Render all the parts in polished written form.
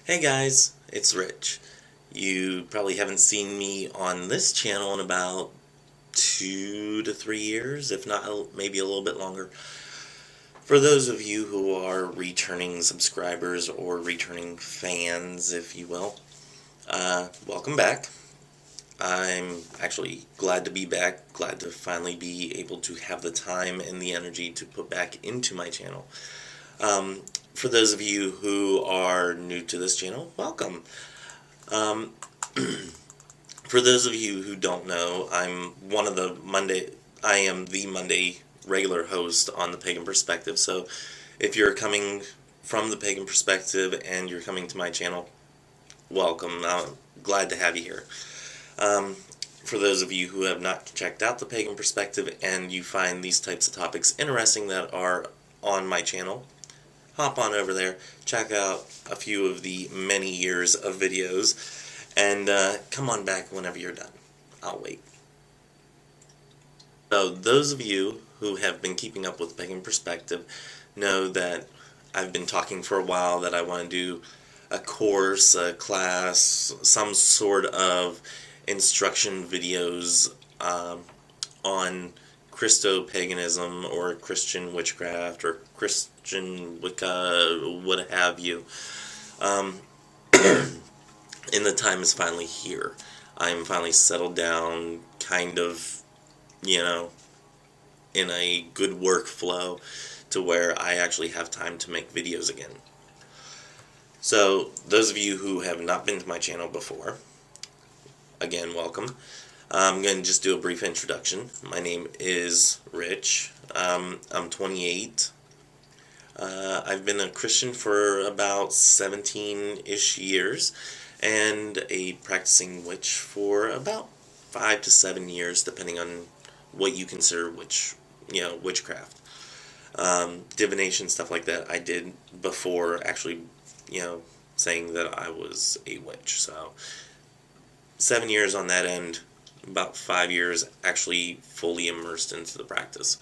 Hey guys, it's Rich. You probably haven't seen me on this channel in about 2 to 3 years, if not maybe a little bit longer. For those of you who are returning subscribers or returning fans, if you will, welcome back. I'm actually glad to be back, glad to finally be able to have the time and the energy to put back into my channel. For those of you who are new to this channel, welcome. Um, for those of you who don't know, I am the Monday regular host on the Pagan Perspective. So if you're coming from the Pagan Perspective and you're coming to my channel, welcome. I'm glad to have you here. For those of you who have not checked out the Pagan Perspective and you find these types of topics interesting that are on my channel, hop on over there, check out a few of the many years of videos, and come on back whenever you're done. I'll wait. So those of you who have been keeping up with Pagan Perspective know that I've been talking for a while that I want to do a course, a class, some sort of instruction videos on Christo paganism or Christian witchcraft or Christian Wicca, what have you. Um, and the time is finally here. I'm finally settled down, kind of, you know, in a good workflow to where I actually have time to make videos again. So, those of you who have not been to my channel before, again, welcome. I'm going to just do a brief introduction. My name is Rich. I'm 28. I've been a Christian for about 17-ish years and a practicing witch for about 5 to 7 years, depending on what you consider witchcraft. Divination, stuff like that, I did before actually, saying that I was a witch. So 7 years on that end, about 5 years actually fully immersed into the practice.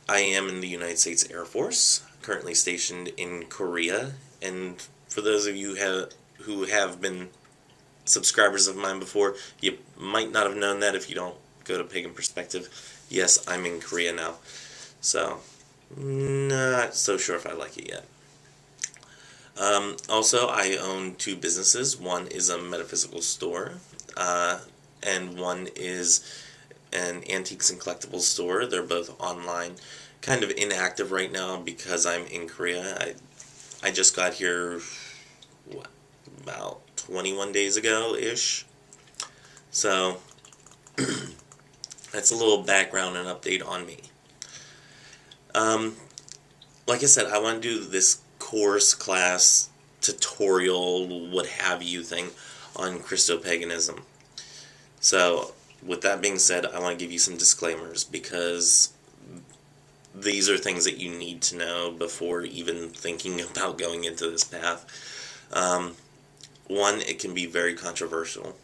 I am in the United States Air Force, currently stationed in Korea, and for those of you who have been subscribers of mine before, you might not have known that if you don't go to Pagan Perspective. Yes, I'm in Korea now, so not so sure if I like it yet. Also, I own two businesses. One is a metaphysical store, and one is an antiques and collectibles store. They're both online, kind of inactive right now because I'm in Korea. I just got here, about 21 days ago-ish. So, that's a little background and update on me. Like I said, I want to do this course, class, tutorial, what have you thing on Christo-paganism. So, with that being said, I want to give you some disclaimers because these are things that you need to know before even thinking about going into this path. One, it can be very controversial.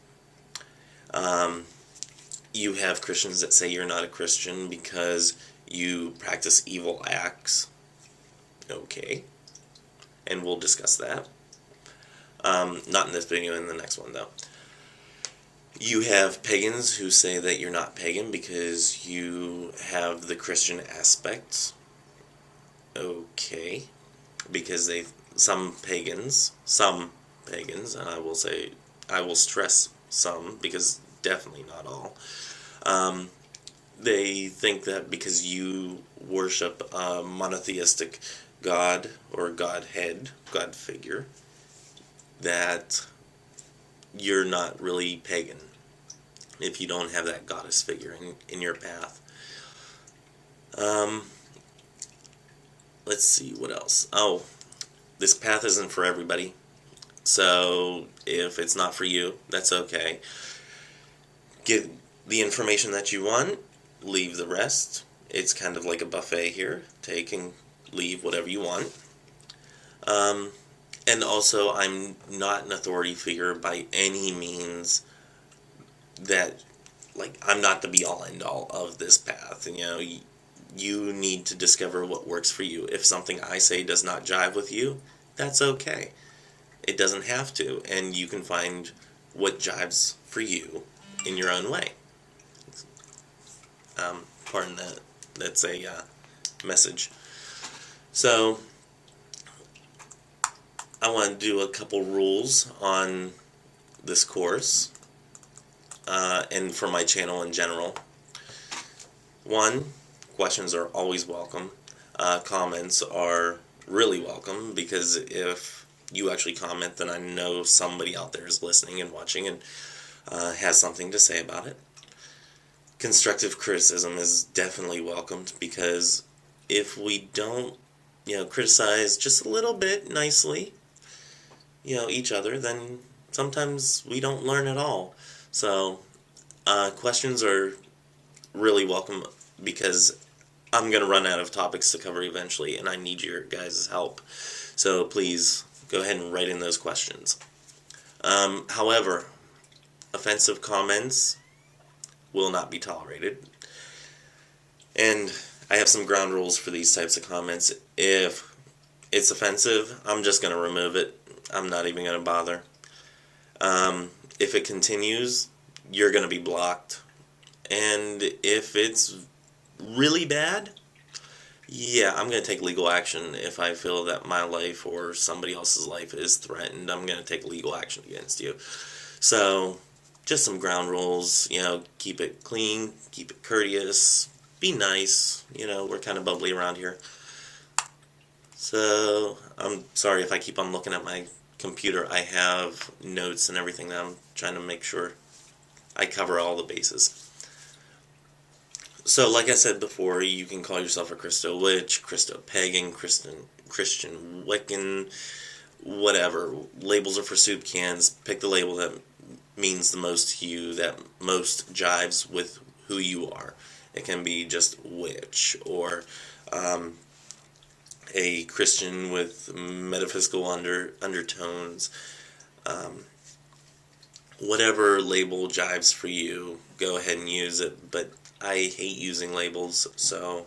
You have Christians that say you're not a Christian because you practice evil acts. Okay. And we'll discuss that. Not in this video, in the next one, though. You have pagans who say that you're not pagan because you have the Christian aspects. Okay. Because some pagans, and I will stress some, because definitely not all, they think that because you worship a monotheistic God or Godhead, God figure, that you're not really pagan if you don't have that goddess figure in your path. Let's see, what else? Oh, this path isn't for everybody. So if it's not for you, that's okay. Get the information that you want, leave the rest. It's kind of like a buffet here. Take and leave whatever you want. And also, I'm not an authority figure by any means that, I'm not the be-all, end-all of this path. You need to discover what works for you. If something I say does not jive with you, that's okay. It doesn't have to, and you can find what jives for you in your own way. Pardon that. That's a message. So, I want to do a couple rules on this course, and for my channel in general. One, questions are always welcome. Comments are really welcome, because if you actually comment, then I know somebody out there is listening and watching and has something to say about it. Constructive criticism is definitely welcomed, because if we don't, criticize just a little bit nicely, each other, then sometimes we don't learn at all. So, questions are really welcome, because I'm going to run out of topics to cover eventually, and I need your guys' help. So please go ahead and write in those questions. However, offensive comments will not be tolerated. And I have some ground rules for these types of comments. If it's offensive, I'm just going to remove it. I'm not even going to bother. If it continues, you're going to be blocked. And if it's really bad, yeah, I'm going to take legal action. If I feel that my life or somebody else's life is threatened, I'm going to take legal action against you. So, just some ground rules, keep it clean, keep it courteous, be nice, we're kind of bubbly around here. So, I'm sorry if I keep on looking at my computer. I have notes and everything that I'm trying to make sure I cover all the bases. So, like I said before, you can call yourself a Christo Witch, Christo Pagan, Christian Wiccan, whatever. Labels are for soup cans. Pick the label that means the most to you, that most jives with who you are. It can be just witch, or a Christian with metaphysical undertones. Whatever label jives for you, go ahead and use it. But I hate using labels, so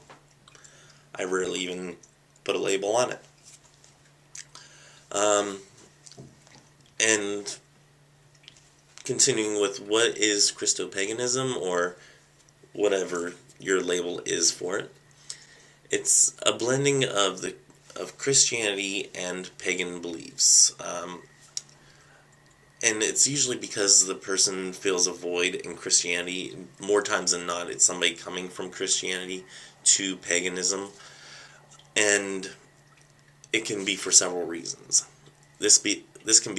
I rarely even put a label on it. And continuing with what is Christo-paganism, or whatever your label is for it. It's a blending of Christianity and pagan beliefs. And it's usually because the person feels a void in Christianity. More times than not, it's somebody coming from Christianity to paganism. And it can be for several reasons. This can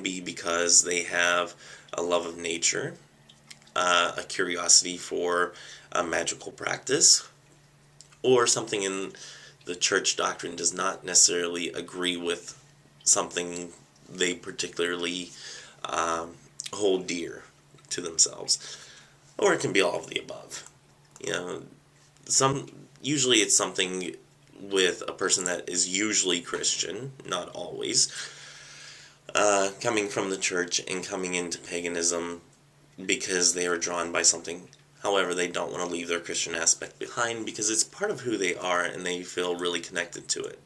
be because they have a love of nature, a curiosity for a magical practice, or something in the church doctrine does not necessarily agree with something they particularly hold dear to themselves. Or it can be all of the above. Usually it's something with a person that is usually Christian, not always, coming from the church and coming into paganism because they are drawn by something. However, they don't want to leave their Christian aspect behind because it's part of who they are and they feel really connected to it.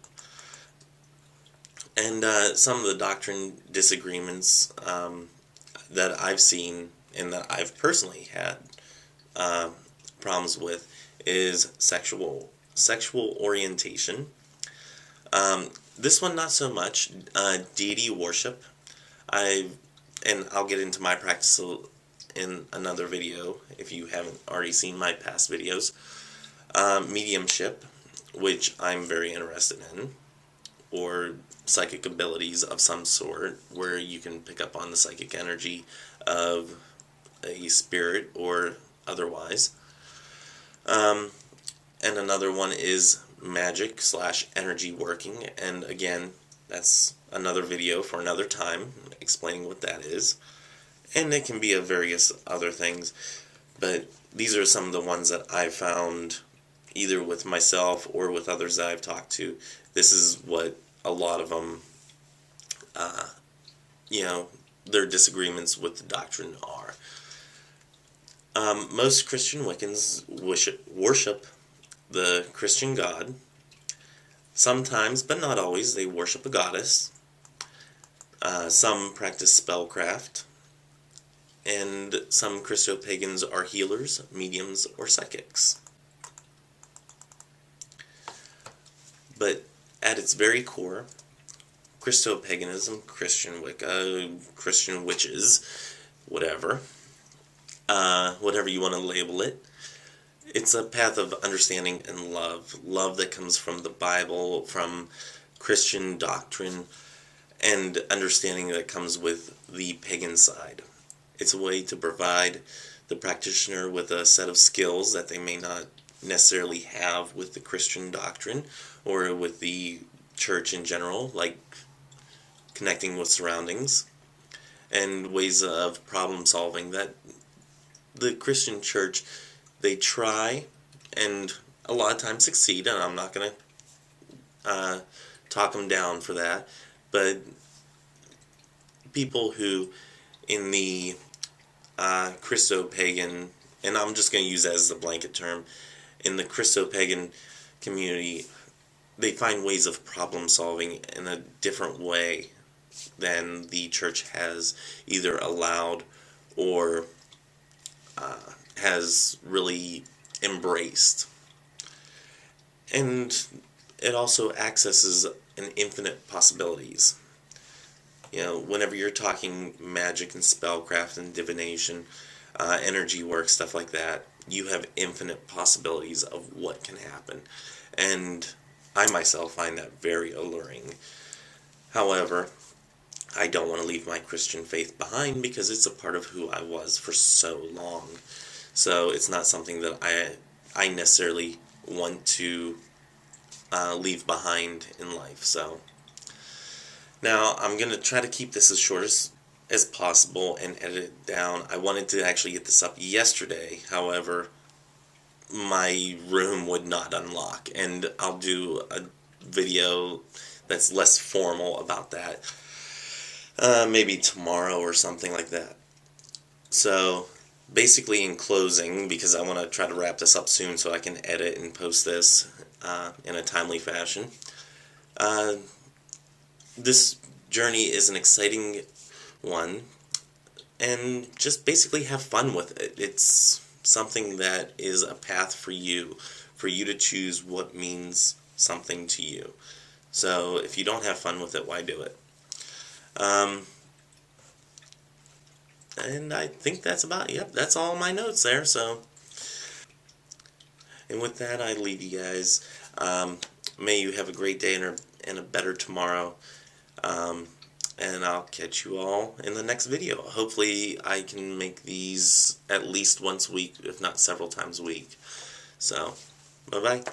And some of the doctrine disagreements that I've seen and that I've personally had problems with is sexual orientation. This one not so much. Deity worship. I'll get into my practice in another video if you haven't already seen my past videos. Mediumship, which I'm very interested in, or psychic abilities of some sort, where you can pick up on the psychic energy of a spirit or otherwise. And another one is magic / energy working, and again, that's another video for another time explaining what that is. And it can be of various other things, but these are some of the ones that I've found either with myself or with others that I've talked to. This is what a lot of them, their disagreements with the doctrine are. Most Christian Wiccans worship the Christian God, Sometimes, but not always, they worship a goddess. Some practice spellcraft. And some Christo-pagans are healers, mediums, or psychics. But at its very core, Christo-paganism, Christian Wicca, Christian witches, whatever you want to label it, it's a path of understanding and love that comes from the Bible, from Christian doctrine, and understanding that comes with the pagan side. It's a way to provide the practitioner with a set of skills that they may not necessarily have with the Christian doctrine or with the church in general, like connecting with surroundings, and ways of problem solving that the Christian church, they try and a lot of times succeed, and I'm not going to talk them down for that, but people who in the Christo-pagan, and I'm just going to use that as a blanket term, in the Christo-pagan community, they find ways of problem solving in a different way than the church has either allowed or has really embraced. And it also accesses an infinite possibilities. You know, whenever you're talking magic and spellcraft and divination, energy work, stuff like that, you have infinite possibilities of what can happen. And I myself find that very alluring. However, I don't want to leave my Christian faith behind because it's a part of who I was for so long. So it's not something that I necessarily want to leave behind in life. So now I'm going to try to keep this as short as possible and edit it down. I wanted to actually get this up yesterday. However, my room would not unlock, and I'll do a video that's less formal about that. Maybe tomorrow or something like that. So basically, in closing, because I want to try to wrap this up soon so I can edit and post this in a timely fashion, this journey is an exciting one, and just basically have fun with it. It's something that is a path for you to choose what means something to you. So if you don't have fun with it, why do it? And I think that's about, yep, that's all my notes there, so. And with that, I leave you guys. May you have a great day and a better tomorrow. And I'll catch you all in the next video. Hopefully I can make these at least once a week, if not several times a week. So, bye-bye.